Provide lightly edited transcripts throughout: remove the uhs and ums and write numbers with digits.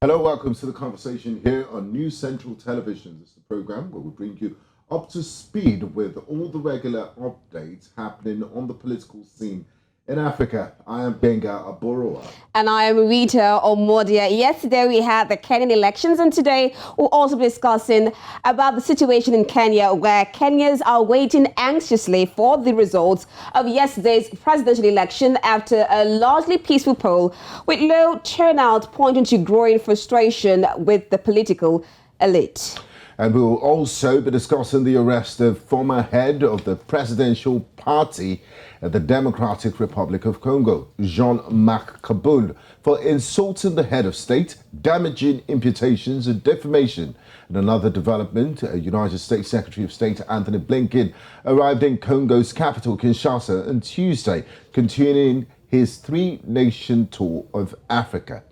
Hello, welcome to the conversation here on New Central Television. This is the program where we bring you up to speed with all the regular updates happening on the political scene in Africa. I am Gbenga Aborowa. And I am Rita Omodia. Yesterday we had the Kenyan elections, and today we'll also be discussing about the situation in Kenya, where Kenyans are waiting anxiously for the results of yesterday's presidential election after a largely peaceful poll, with low turnout pointing to growing frustration with the political elite. And we will also be discussing the arrest of former head of the presidential party at the Democratic Republic of Congo, Jean-Marc Kabul, for insulting the head of state, damaging imputations and defamation. And another development, United States Secretary of State Anthony Blinken arrived in Congo's capital, Kinshasa, on Tuesday, continuing his three-nation tour of Africa.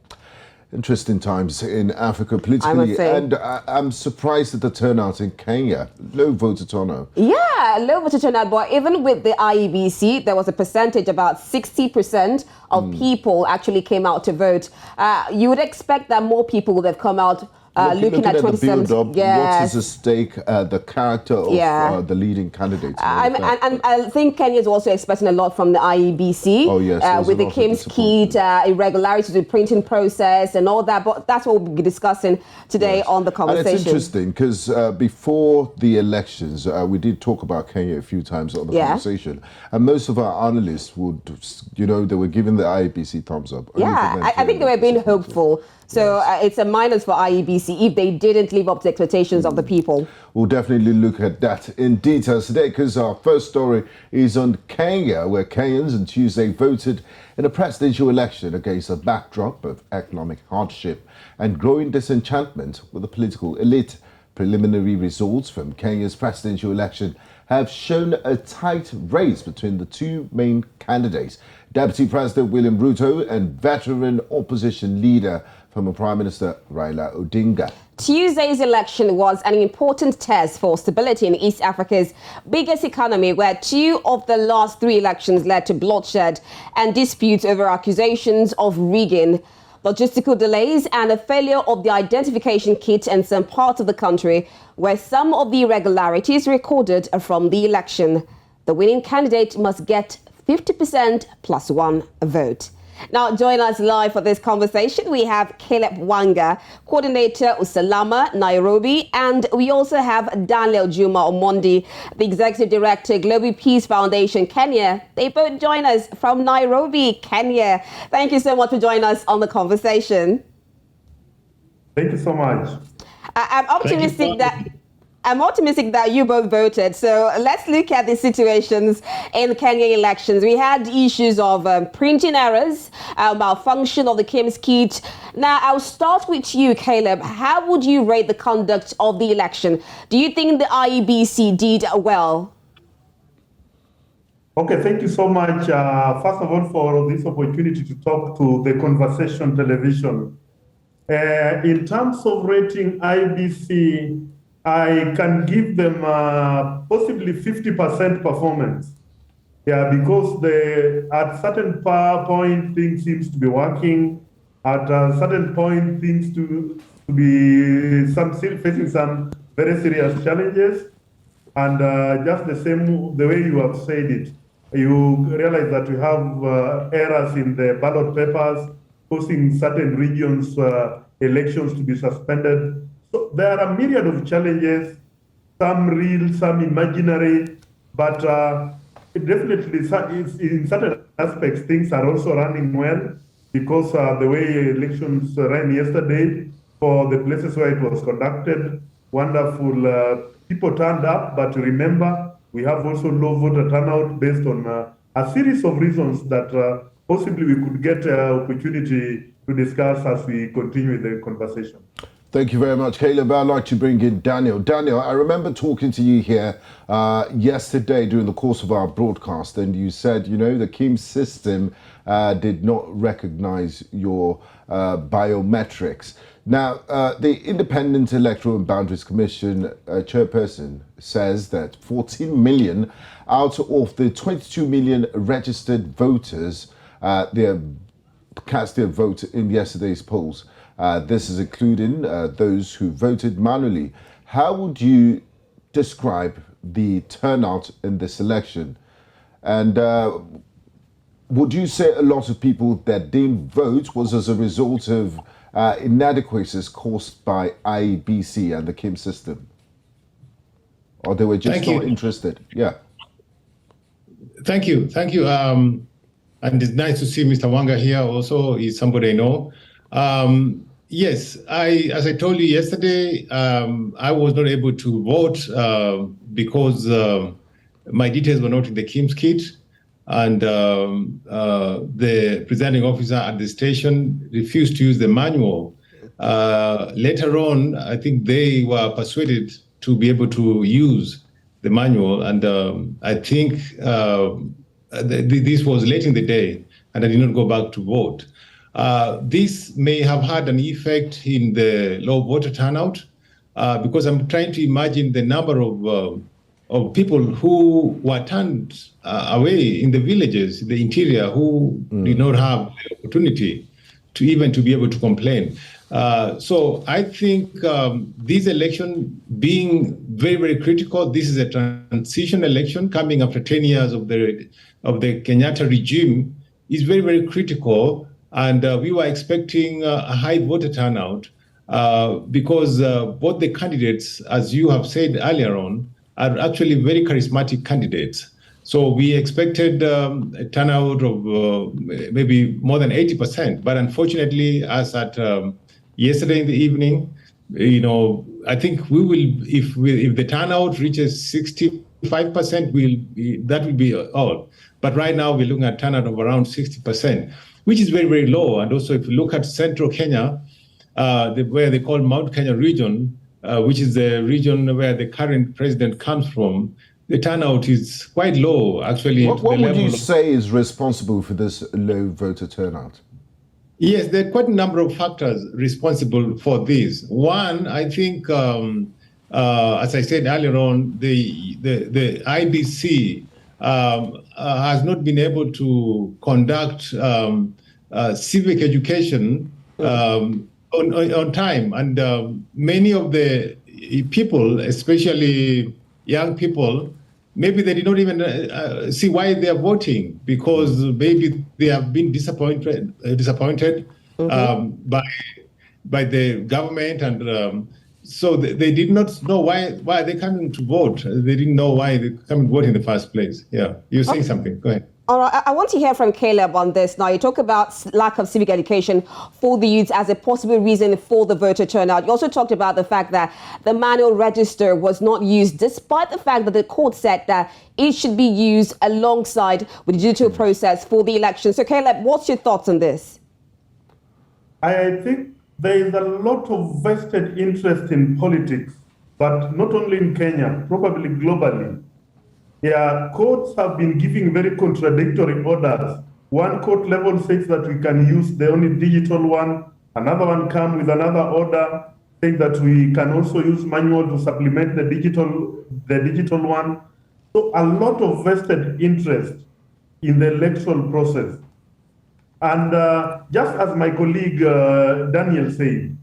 Interesting times in Africa politically, and I'm surprised at the turnout in Kenya. Low voter turnout. Yeah, low voter turnout, but even with the IEBC, there was a percentage, about 60% of people actually came out to vote. You would expect that more people would have come out looking at 2017. Yes. What is at stake, the character of the leading candidates. And I think Kenya is also expecting a lot from the IEBC. Oh, yes. With the Kim's Kit, irregularities with the printing process and all that. But that's what we'll be discussing today on the conversation. And it's interesting because before the elections, we did talk about Kenya a few times on the conversation. And most of our analysts would, they were giving the IEBC thumbs up. Yeah, I think they were being hopeful. So it's a minus for IEBC if they didn't live up to expectations of the people. We'll definitely look at that in detail today, because our first story is on Kenya, where Kenyans on Tuesday voted in a presidential election against a backdrop of economic hardship and growing disenchantment with the political elite. Preliminary results from Kenya's presidential election have shown a tight race between the two main candidates, Deputy President William Ruto and veteran opposition leader, former Prime Minister Rita Odinga. Tuesday's election was an important test for stability in East Africa's biggest economy, where two of the last three elections led to bloodshed and disputes over accusations of rigging, logistical delays, and a failure of the identification kit in some parts of the country, where some of the irregularities recorded from the election. The winning candidate must get 50% plus one vote. Now, join us live for this conversation. We have Caleb Wanga, coordinator Usalama, Nairobi, and we also have Daniel Juma Omondi, the executive director, Global Peace Foundation, Kenya. They both join us from Nairobi, Kenya. Thank you so much for joining us on the conversation. Thank you so much. I'm optimistic that you both voted. So let's look at the situations in the Kenyan elections. We had issues of printing errors, malfunction of the Kim's Kit. Now, I'll start with you, Caleb. How would you rate the conduct of the election? Do you think the IEBC did well? Okay, thank you so much. First of all, for this opportunity to talk to the Conversation Television. In terms of rating IEBC, I can give them possibly 50% performance. Yeah, because at certain point things seems to be working. At a certain point things to be still facing some very serious challenges. And just the way you have said it, you realize that we have errors in the ballot papers, causing certain regions elections to be suspended. So there are a myriad of challenges, some real, some imaginary, but definitely in certain aspects, things are also running well, because the way elections ran yesterday, for the places where it was conducted, wonderful, people turned up, but remember, we have also low voter turnout based on a series of reasons that possibly we could get an opportunity to discuss as we continue the conversation. Thank you very much, Caleb. I'd like to bring in Daniel. Daniel, I remember talking to you here yesterday during the course of our broadcast, and you said, the Kim system did not recognize your biometrics. Now, the Independent Electoral and Boundaries Commission chairperson says that 14 million out of the 22 million registered voters, they cast their vote in yesterday's polls. This is including those who voted manually. How would you describe the turnout in this election? And would you say a lot of people that didn't vote was as a result of inadequacies caused by IEBC and the KIM system? Or they were just not interested? Yeah. Thank you. And it's nice to see Mr. Wanga here also. He's somebody I know. Yes, as I told you yesterday, I was not able to vote because my details were not in the KIMS kit. And the presiding officer at the station refused to use the manual. Later on, I think they were persuaded to be able to use the manual. And I think this was late in the day, and I did not go back to vote. This may have had an effect in the low voter turnout, because I'm trying to imagine the number of people who were turned away in the villages, the interior, who did not have the opportunity to even to be able to complain. So I think this election being very, very critical, this is a transition election coming after 10 years of the Kenyatta regime, is very, very critical. And we were expecting a high voter turnout because both the candidates, as you have said earlier on, are actually very charismatic candidates. So we expected a turnout of maybe more than 80%. But unfortunately, as at yesterday in the evening, I think we will, if the turnout reaches 65%, that will be all. But right now we're looking at turnout of around 60%, which is very, very low. And also, if you look at central Kenya, where they call Mount Kenya region, which is the region where the current president comes from, the turnout is quite low, actually. What would you say is responsible for this low voter turnout? Yes, there are quite a number of factors responsible for this. One, I think, as I said earlier on, the IBC has not been able to conduct civic education on time. And many of the people, especially young people, maybe they did not even see why they are voting, because maybe they have been disappointed by the government, and so they did not know why they're coming to vote. They didn't know why they come to vote in the first place. Yeah, you're saying something. Go ahead. All right, I want to hear from Caleb on this. Now, you talk about lack of civic education for the youth as a possible reason for the voter turnout. You also talked about the fact that the manual register was not used, despite the fact that the court said that it should be used alongside with the digital process for the election. So, Caleb, what's your thoughts on this? I think there is a lot of vested interest in politics, but not only in Kenya, probably globally. Yeah, courts have been giving very contradictory orders. One court level says that we can use the only digital one. Another one comes with another order saying that we can also use manual to supplement the digital one. So a lot of vested interest in the electoral process. And just as my colleague Daniel said,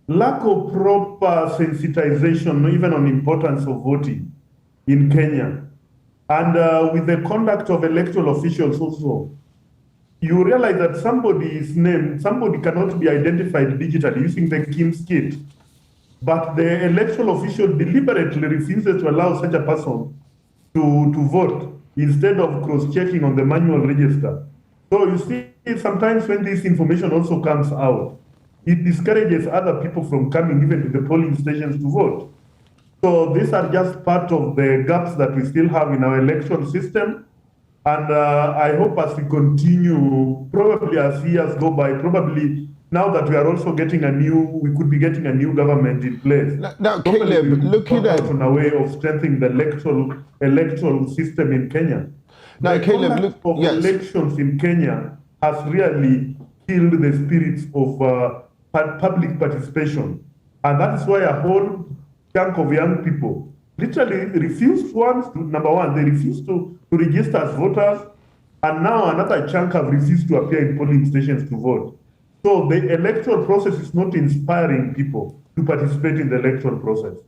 lack of proper sensitization, even on importance of voting in Kenya. And with the conduct of electoral officials also, you realize that somebody cannot be identified digitally using the KIMS kit, but the electoral official deliberately refuses to allow such a person to vote instead of cross-checking on the manual register. So you see, sometimes when this information also comes out, it discourages other people from coming even to the polling stations to vote. So these are just part of the gaps that we still have in our election system. And I hope as we continue, probably as years go by, probably now that we are also getting we could be getting a new government in place. Now Caleb, looking at on a way of strengthening the electoral system in Kenya. Now, Caleb, elections in Kenya has really killed the spirits of public participation. And that's why a whole chunk of young people literally refused number one, they refused to register as voters, and now another chunk have refused to appear in polling stations to vote. So the electoral process is not inspiring people to participate in the electoral process.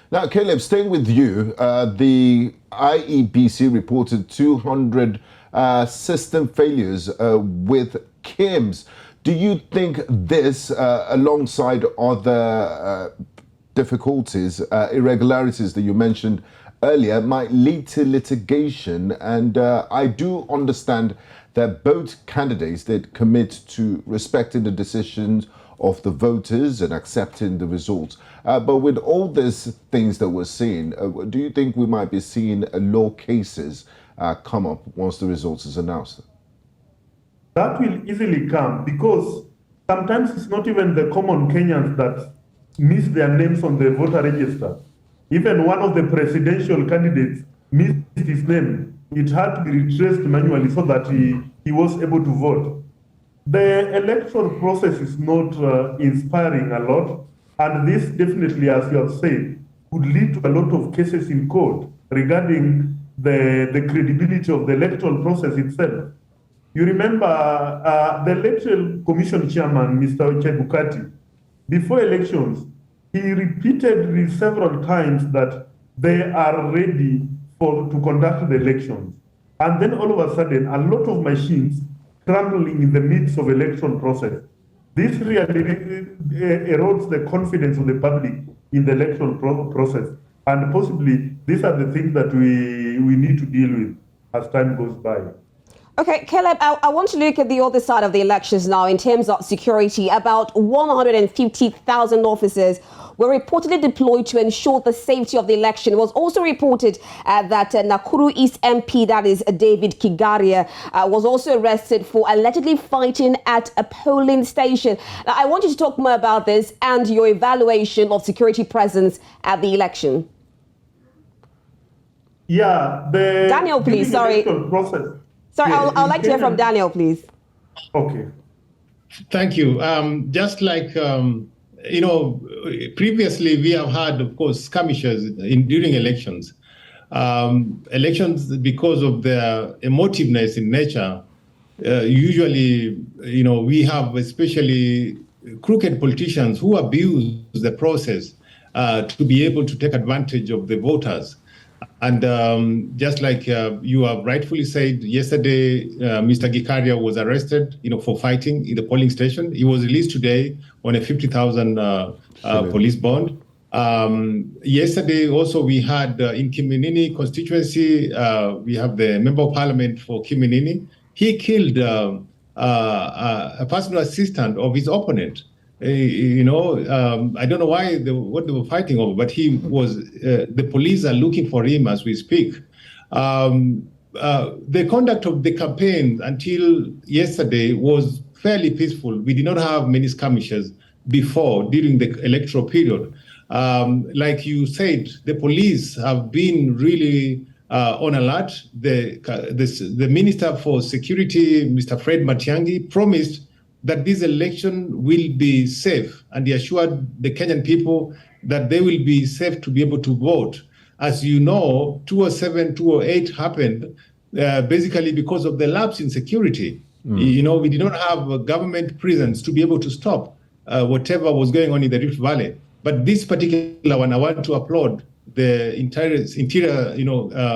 Now, Caleb, staying with you, the IEBC reported 200 system failures with KIMS. Do you think this, alongside other difficulties, irregularities that you mentioned earlier, might lead to litigation? And I do understand that both candidates did commit to respecting the decisions of the voters and accepting the results. But with all these things that we're seeing, do you think we might be seeing law cases come up once the results is announced? That will easily come, because sometimes it's not even the common Kenyans that miss their names on the voter register. Even one of the presidential candidates missed his name. It had to be retraced manually so that he was able to vote. The electoral process is not inspiring a lot, and this definitely, as you have said, could lead to a lot of cases in court regarding the credibility of the electoral process itself. You remember the Electoral Commission Chairman, Mr. Chebukati, before elections, he repeated several times that they are ready to conduct the elections. And then all of a sudden, a lot of machines crumbling in the midst of electoral process. This really erodes the confidence of the public in the electoral process. And possibly, these are the things that we need to deal with as time goes by. Okay, Caleb, I want to look at the other side of the elections now in terms of security. About 150,000 officers were reportedly deployed to ensure the safety of the election. It was also reported that Nakuru East MP, that is David Kigaria, was also arrested for allegedly fighting at a polling station. Now, I want you to talk more about this and your evaluation of security presence at the election. Yeah, Daniel, please, sorry. Process. Sorry, yeah, I'd like to hear from Daniel, please. Okay. Thank you. Just like, previously we have had, of course, skirmishes during elections. Elections, because of their emotiveness in nature, usually, we have especially crooked politicians who abuse the process to be able to take advantage of the voters. And just like you have rightfully said, yesterday, Mr. Gikaria was arrested, for fighting in the polling station. He was released today on a 50,000 police bond. Yesterday, also, we had in Kiminini constituency, we have the member of parliament for Kiminini. He killed a personal assistant of his opponent. I don't know what they were fighting over, but he was. The police are looking for him as we speak. The conduct of the campaign until yesterday was fairly peaceful. We did not have many skirmishes before during the electoral period. Like you said, the police have been really on alert. The Minister for Security, Mr. Fred Matiang'i, promised that this election will be safe, and he assured the Kenyan people that they will be safe to be able to vote. As you know, 2007, 2008 happened basically because of the lapse in security. We did not have a government presence to be able to stop whatever was going on in the Rift Valley. But this particular one, I want to applaud the Interior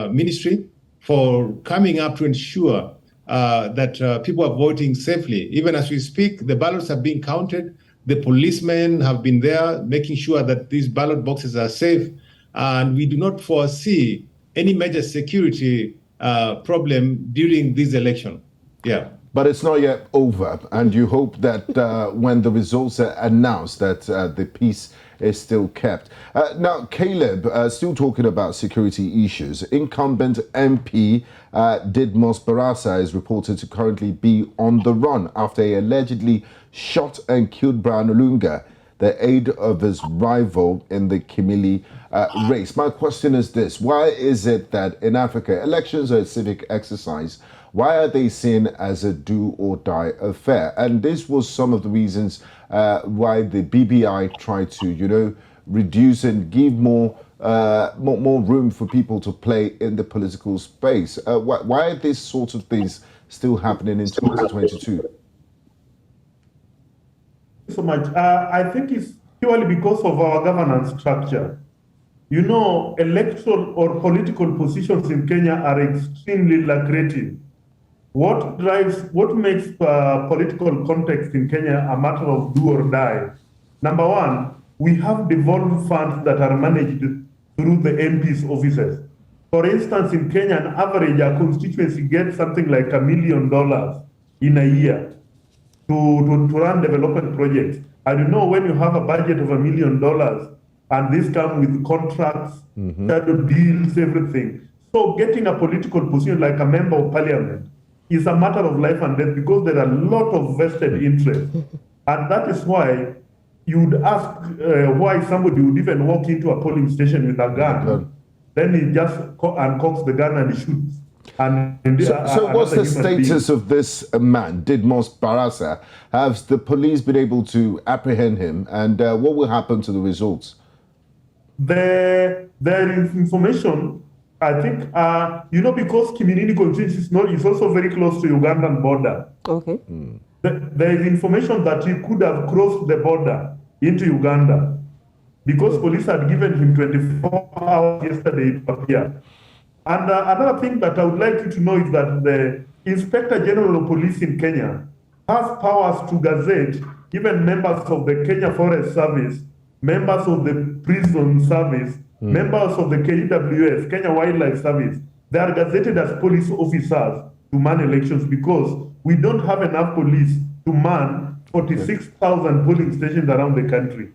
Ministry for coming up to ensure that people are voting safely. Even as we speak, the ballots are being counted. The policemen have been there making sure that these ballot boxes are safe. And we do not foresee any major security problem during this election. Yeah. But it's not yet over. And you hope that when the results are announced, that the peace is still kept. Now, Caleb, still talking about security issues. Incumbent MP Didmus Barasa is reported to currently be on the run after he allegedly shot and killed Brian Olunga, the aide of his rival in the Kimili race. My question is this: why is it that in Africa, elections are a civic exercise? Why are they seen as a do-or-die affair? And this was some of the reasons why the BBI tried to, reduce and give more room for people to play in the political space. Why are these sorts of things still happening in 2022? So much. I think it's purely because of our governance structure. You know, electoral or political positions in Kenya are extremely lucrative. What makes political context in Kenya a matter of do or die? Number one, we have devolved funds that are managed through the MP's offices. For instance, in Kenya, on average, a constituency gets something like $1 million in a year to run development projects. I don't know, when you have a budget of $1 million and this comes with contracts, shadow deals, everything. So getting a political position like a member of parliament is a matter of life and death because there are a lot of vested interests. And that is why you would ask why somebody would even walk into a polling station with a gun. Then he just uncocks the gun and he shoots. So what's the status of this man, Didmos Barasa? Have the police been able to apprehend him, and what will happen to the results? There is information, I think, because Kiminini constituency is also very close to Ugandan border. Okay. There is information that he could have crossed the border into Uganda because police had given him 24 hours yesterday to appear. And another thing that I would like you to know is that the Inspector General of Police in Kenya has powers to gazette even members of the Kenya Forest Service, members of the Prison Service, members of the KWS, Kenya Wildlife Service. They are gazetted as police officers to man elections because we don't have enough police to man 46,000 polling stations around the country.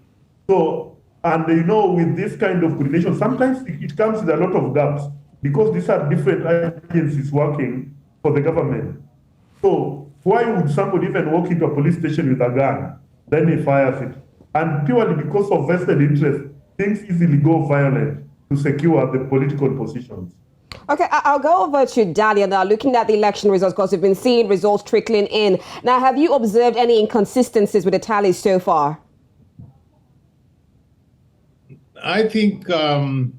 So, and with this kind of coordination, sometimes it comes with a lot of gaps, because these are different agencies working for the government. So why would somebody even walk into a police station with a gun? Then he fires it. And purely because of vested interest, things easily go violent to secure the political positions. Okay, I'll go over to Dahlia now, looking at the election results, because we've been seeing results trickling in. Now, have you observed any inconsistencies with the tallies so far? I think the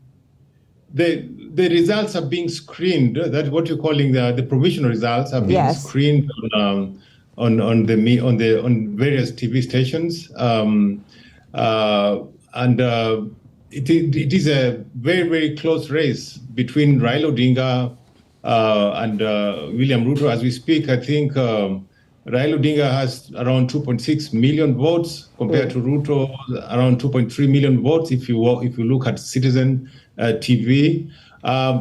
results are being screened. That's what you're calling the provisional results are being screened on various TV stations, it is a very, very close race between Raila Odinga and William Ruto. As we speak, I think Raila Odinga has around 2.6 million votes compared to Ruto around 2.3 million votes. If you look at Citizen TV,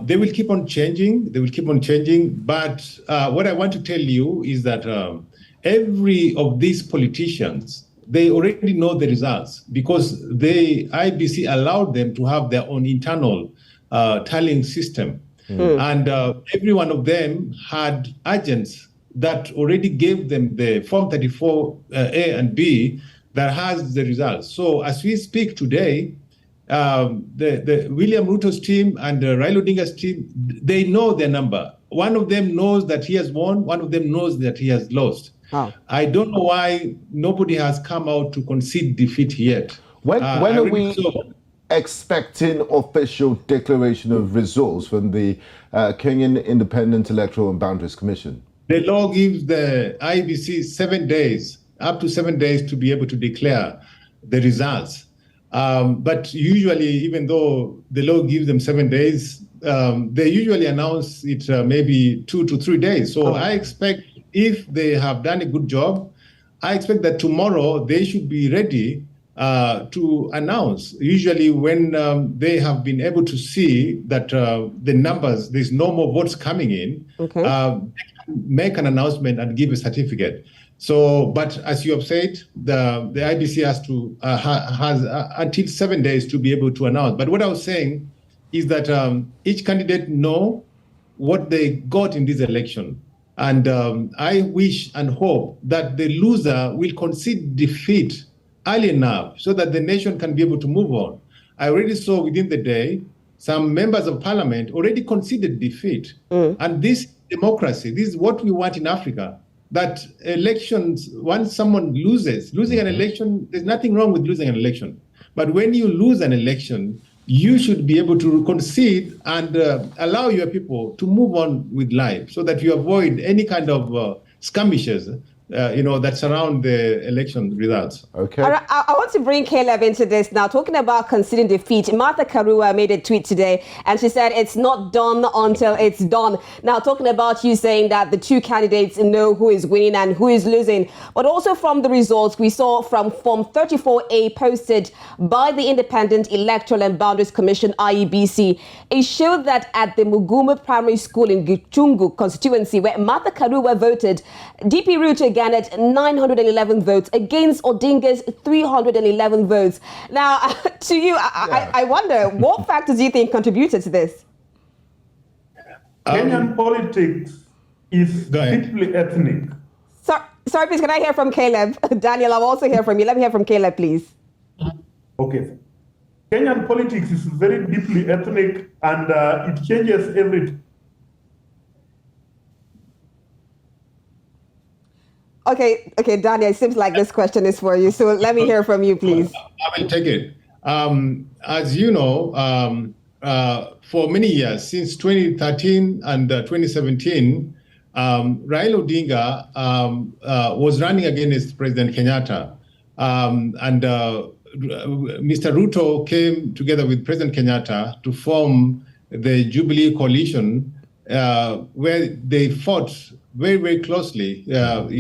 they will keep on changing. But what I want to tell you is that every of these politicians, they already know the results because the IBC allowed them to have their own internal tallying system. And every one of them had agents that already gave them the Form 34A and B that has the results. So as we speak today, the William Ruto's team and the Raila Odinga's team, they know their number. One of them knows that he has won, one of them knows that he has lost. Oh. I don't know why nobody has come out to concede defeat yet. When are we expecting official declaration of results from the Kenyan Independent Electoral and Boundaries Commission? The law gives the IBC 7 days, up to 7 days, to be able to declare the results. But usually, even though the law gives them 7 days, they usually announce it maybe 2 to 3 days. So I expect, if they have done a good job, I expect that tomorrow they should be ready to announce. Usually when they have been able to see that the numbers, there's no more votes coming in, they can make an announcement and give a certificate. So, but as you have said, the IBC has to has until 7 days to be able to announce. But what I was saying is that each candidate know what they got in this election. And I wish and hope that the loser will concede defeat early enough so that the nation can be able to move on. I already saw within the day some members of parliament already conceded defeat. And this democracy, this is what we want in Africa, that elections, once someone losing an election, there's nothing wrong with losing an election. But when you lose an election, you should be able to concede and allow your people to move on with life so that you avoid any kind of skirmishes that surround the election results. Okay. All right, I want to bring Caleb into this now. Talking about conceding defeat, Martha Karua made a tweet today and she said it's not done until it's done. Now, talking about you saying that the two candidates know who is winning and who is losing, but also from the results we saw from Form 34A posted by the Independent Electoral and Boundaries Commission, IEBC, it showed that at the Mugumu Primary School in Gichungu constituency, where Martha Karua voted, DP Ruto garnered 911 votes against Odinga's 311 votes. Now, to you, I wonder, what factors do you think contributed to this? Kenyan politics is deeply ethnic. Sorry, please, can I hear from Caleb? Daniel, I'll also hear from you. Let me hear from Caleb, please. Okay. Kenyan politics is very deeply ethnic and it changes every time. Okay, Daniel, it seems like this question is for you. So let me hear from you, please. I will take it. As you know, for many years, since 2013 and 2017, Raila Odinga was running against President Kenyatta. Mr. Ruto came together with President Kenyatta to form the Jubilee Coalition, where they fought very, very closely, and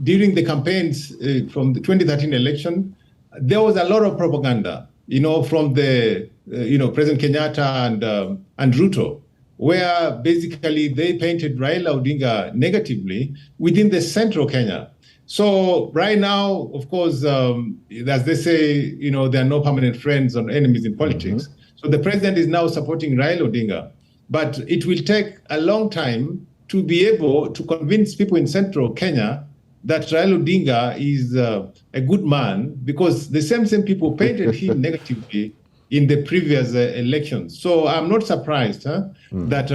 during the campaigns from the 2013 election, there was a lot of propaganda, from the, President Kenyatta and Ruto, where basically they painted Raila Odinga negatively within the central Kenya. So right now, of course, as they say, there are no permanent friends or enemies in politics. Mm-hmm. So the president is now supporting Raila Odinga. But it will take a long time to be able to convince people in central Kenya that Raila Odinga is a good man, because the same people painted him negatively in the previous elections. So I'm not surprised that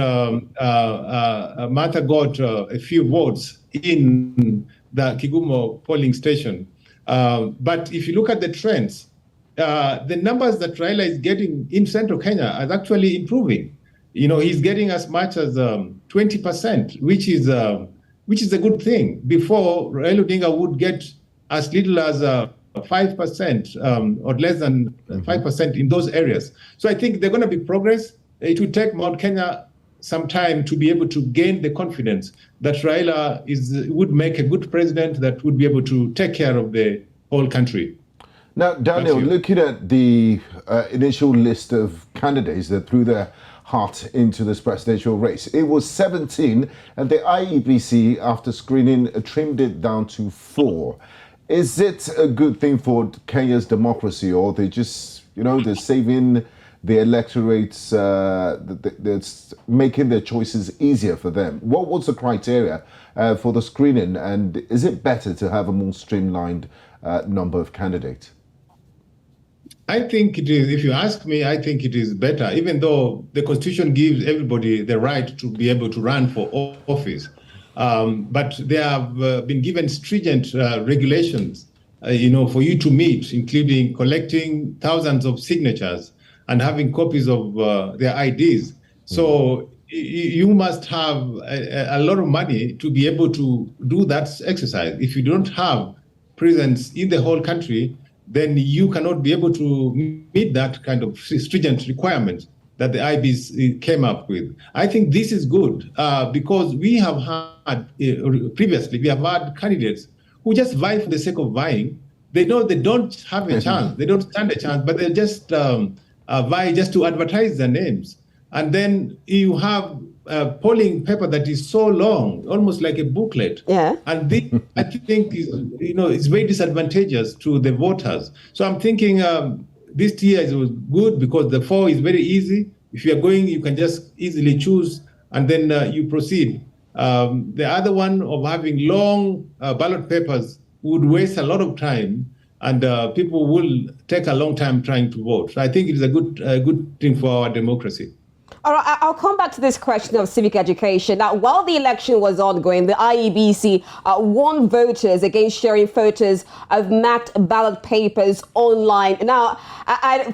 Martha got a few votes in the Kigumo polling station. But if you look at the trends, the numbers that Raila is getting in central Kenya are actually improving. He's getting as much as 20%, which is a good thing. Before, Raila Odinga would get as little as 5% or less than 5% in those areas. So I think there's going to be progress. It will take Mount Kenya some time to be able to gain the confidence that Raila would make a good president that would be able to take care of the whole country. Now, Daniel, looking at the initial list of candidates that threw their heart into this presidential race, it was 17, and the IEBC, after screening, trimmed it down to 4. Is it a good thing for Kenya's democracy, or they just, they're saving the electorates, that's making their choices easier for them? What was the criteria for the screening, and is it better to have a more streamlined number of candidates? I think it is. If you ask me, I think it is better, even though the Constitution gives everybody the right to be able to run for office. But they have been given stringent regulations, for you to meet, including collecting thousands of signatures and having copies of their IDs. So you must have a lot of money to be able to do that exercise. If you don't have presence in the whole country, then you cannot be able to meet that kind of stringent requirement that the IBs came up with. I think this is good because we have had, previously, we have had candidates who just vie for the sake of vying. They know they don't have a chance, they don't stand a chance, but they just vie just to advertise their names. And then you have a polling paper that is so long, almost like a booklet. Yeah. And this, I think, is, it's very disadvantageous to the voters. So I'm thinking this year was good because the 4 is very easy. If you are going, you can just easily choose, and then you proceed. The other one of having long ballot papers would waste a lot of time, and people will take a long time trying to vote. So I think it is a good thing for our democracy. All right, I'll come back to this question of civic education. Now, while the election was ongoing, the IEBC warned voters against sharing photos of marked ballot papers online. Now,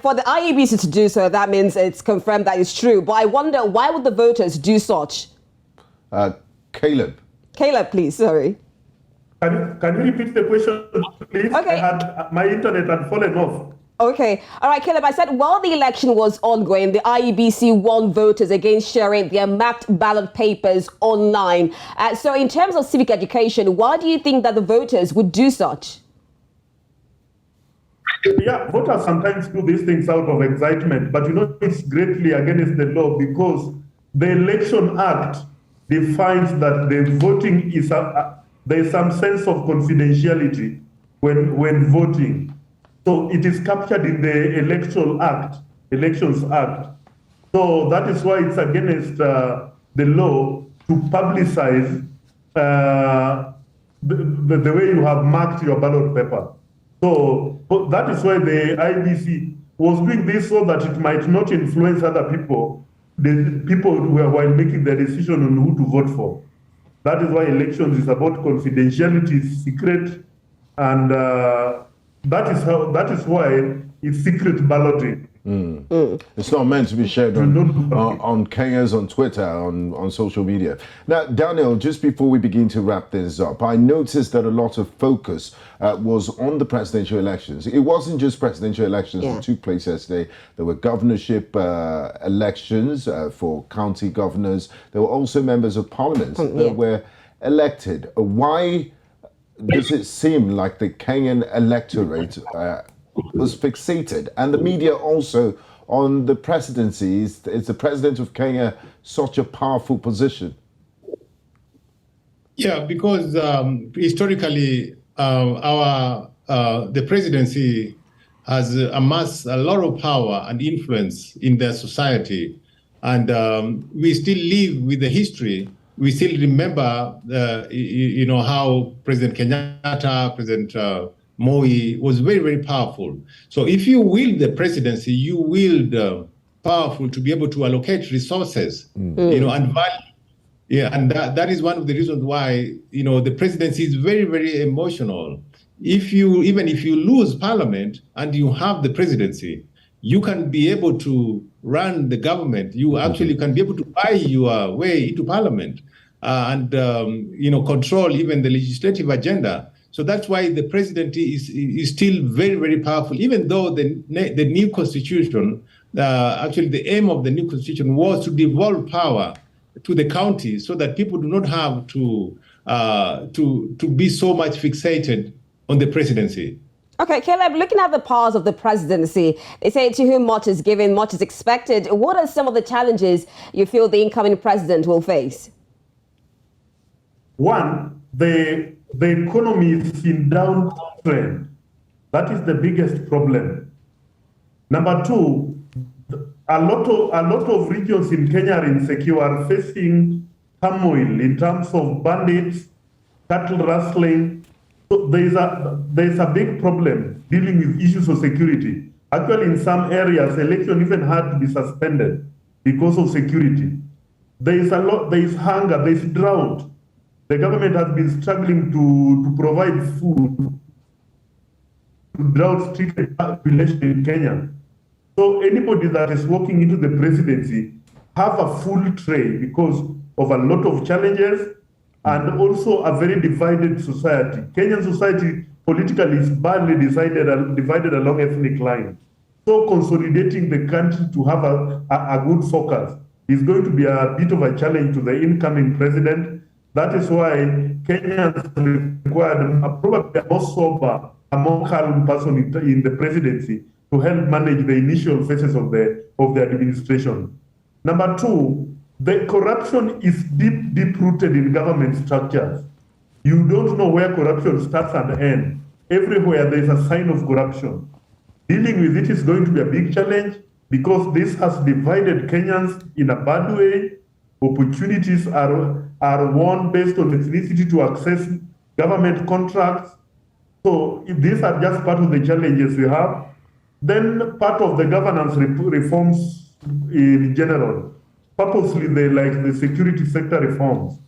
for the IEBC to do so, that means it's confirmed that it's true. But I wonder, why would the voters do such? Caleb. Caleb, please, sorry. Can you repeat the question, please? Okay. My internet had fallen off. Okay. All right, Caleb, I said while the election was ongoing, the IEBC warned voters against sharing their marked ballot papers online. So in terms of civic education, why do you think that the voters would do such? Yeah, voters sometimes do these things out of excitement, but it's greatly against the law because the Election Act defines that the voting is there is some sense of confidentiality when voting. So it is captured in the Elections Act. So that is why it's against the law to publicize the way you have marked your ballot paper. So that is why the IBC was doing this so that it might not influence other people, the people who are while making their decision on who to vote for. That is why elections is about confidentiality, secret, and that is why it's secret balloting. It's not meant to be shared on Kenyans, on Twitter, on social media. Now, Daniel, just before we begin to wrap things up, I noticed that a lot of focus was on the presidential elections. It wasn't just presidential elections that took place yesterday. There were governorship elections for county governors. There were also members of parliament that were elected. Why does it seem like the Kenyan electorate was fixated, and the media also, on the presidency? Is the president of Kenya such a powerful position? Yeah, because historically, the presidency has amassed a lot of power and influence in their society, and we still live with the history. We still remember, how President Kenyatta, President Moi was very, very powerful. So if you wield the presidency, you wield powerful to be able to allocate resources, and value. Yeah, and that is one of the reasons why, the presidency is very, very emotional. Even if you lose parliament and you have the presidency, you can be able to run the government. You actually can be able to buy your way into parliament and control even the legislative agenda. So that's why the presidency is still very, very powerful, even though the new constitution, actually the aim of the new constitution was to devolve power to the counties so that people do not have to be so much fixated on the presidency. Okay, Caleb, looking at the powers of the presidency, they say to whom much is given, much is expected. What are some of the challenges you feel the incoming president will face? One, the economy is in downtrend. That is the biggest problem. Number two, a lot of regions in Kenya are insecure, are facing turmoil in terms of bandits, cattle rustling. So there is a big problem dealing with issues of security. Actually, in some areas, election even had to be suspended because of security. There is hunger, there is drought. The government has been struggling to provide food to drought-stricken population in Kenya. So anybody that is walking into the presidency have a full tray because of a lot of challenges and also a very divided society. Kenyan society politically is badly divided along ethnic lines. So consolidating the country to have a good focus is going to be a bit of a challenge to the incoming president. That is why Kenyans required probably a more sober, a more calm person in the presidency to help manage the initial phases of the administration. Number two, the corruption is deep rooted in government structures. You don't know where corruption starts and ends. Everywhere there is a sign of corruption. Dealing with it is going to be a big challenge because this has divided Kenyans in a bad way. Opportunities are won based on ethnicity to access government contracts. So if these are just part of the challenges we have. Then part of the governance reforms in general, purposely the security sector reforms,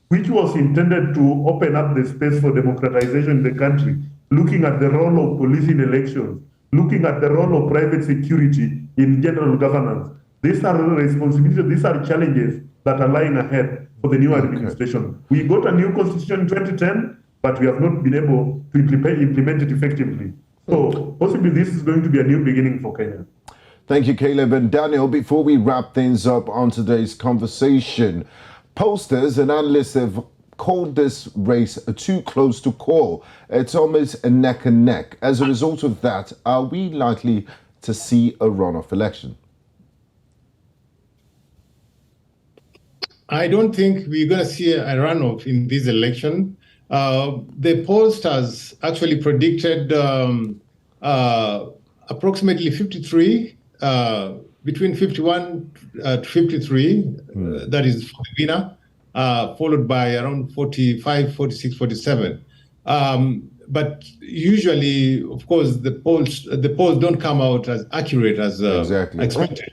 which was intended to open up the space for democratization in the country, looking at the role of police in elections, looking at the role of private security in general governance. These are responsibilities, these are challenges that are lying ahead. for the new administration. We got a new constitution in 2010, but we have not been able to implement it effectively. So possibly this is going to be a new beginning for Kenya. Thank you, Caleb. And Daniel, before we wrap things up on today's conversation, pollsters and analysts have called this race too close to call. It's almost a neck and neck. As a result of that, are we likely to see a runoff election? I don't think we're going to see a runoff in this election. The pollsters actually predicted approximately 53, between 51 to 53, that is for the winner, followed by around 45, 46, 47. But usually, of course, the polls don't come out as accurate as expected.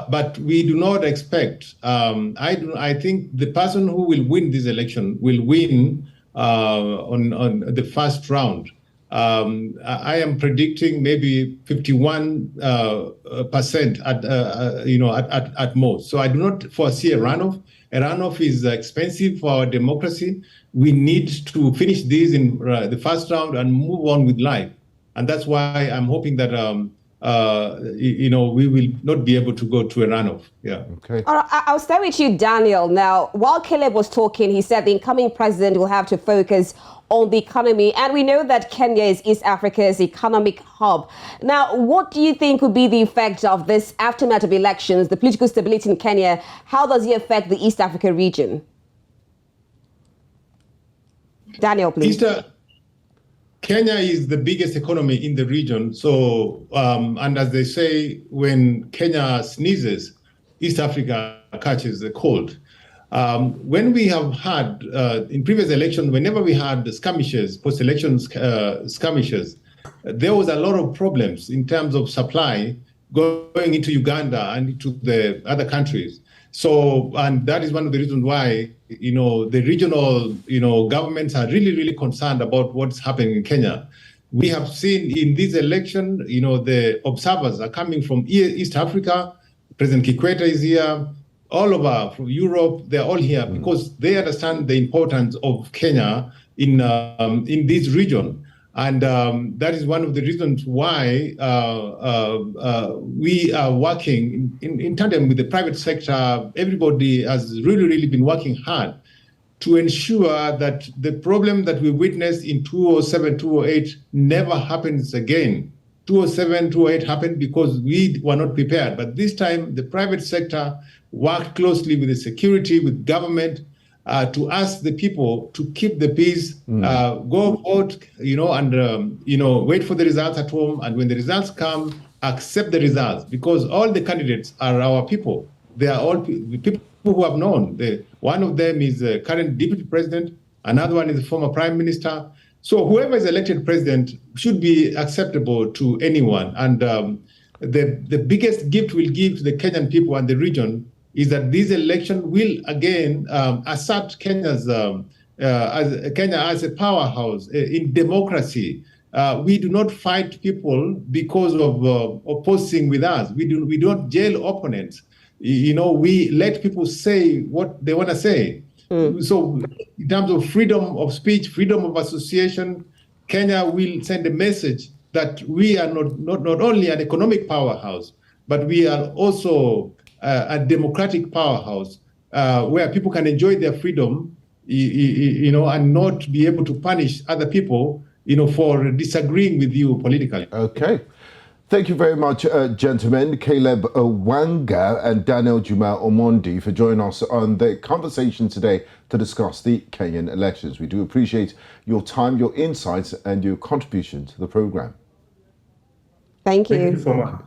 But we do not expect. I think the person who will win this election will win on the first round. I am predicting maybe 51% at most. So I do not foresee a runoff. A runoff is expensive for our democracy. We need to finish this in the first round and move on with life. And that's why I'm hoping that we will not be able to go to a runoff. Yeah. Okay. All right, I'll stay with you, Daniel. Now, while Caleb was talking, he said the incoming president will have to focus on the economy. And we know that Kenya is East Africa's economic hub. Now, what do you think would be the effect of this aftermath of elections, the political stability in Kenya? How does it affect the East Africa region? Daniel, please. Kenya is the biggest economy in the region. So, and as they say, when Kenya sneezes, East Africa catches the cold. When we have had, in previous elections, whenever we had skirmishes, post-election skirmishes, there was a lot of problems in terms of supply going into Uganda and into the other countries. So, and that is one of the reasons why, the regional, governments are really, really concerned about what's happening in Kenya. We have seen in this election, the observers are coming from East Africa. President Kikwete is here. All over from Europe, they're all here because they understand the importance of Kenya in this region. And that is one of the reasons why we are working in tandem with the private sector. Everybody has really, really been working hard to ensure that the problem that we witnessed in 2007, 2008 never happens again. 2007, 2008 happened because we were not prepared. But this time, the private sector worked closely with the security, with government, to ask the people to keep the peace, go vote, and wait for the results at home. And when the results come, accept the results, because all the candidates are our people. They are all people who have known. One of them is the current deputy president. Another one is the former prime minister. So whoever is elected president should be acceptable to anyone. And the biggest gift we'll give to the Kenyan people and the region is that this election will again assert Kenya as a powerhouse in democracy. We do not fight people because of opposing with us. We do not jail opponents. We let people say what they want to say. So in terms of freedom of speech, freedom of association, Kenya will send a message that we are not only an economic powerhouse, but we are also a democratic powerhouse where people can enjoy their freedom, and not be able to punish other people, for disagreeing with you politically. Okay. Thank you very much, gentlemen, Caleb Wanga and Daniel Juma Omondi, for joining us on the conversation today to discuss the Kenyan elections. We do appreciate your time, your insights, and your contribution to the program. Thank you. Thank you so much.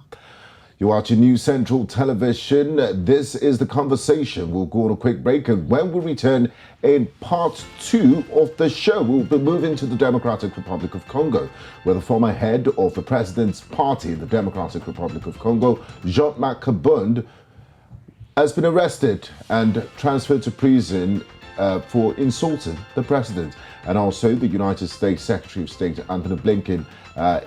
You're watching News Central Television. This is The Conversation. We'll go on a quick break, and when we return in part 2 of the show, we'll be moving to the Democratic Republic of Congo, where the former head of the president's party, the Democratic Republic of Congo, Jean-Marc Kabund, has been arrested and transferred to prison for insulting the president. And also, the United States Secretary of State, Anthony Blinken,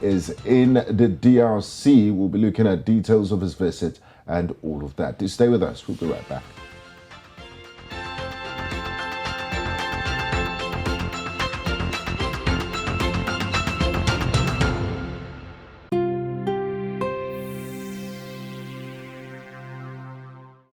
is in the DRC. We'll be looking at details of his visit and all of that. Do stay with us. We'll be right back.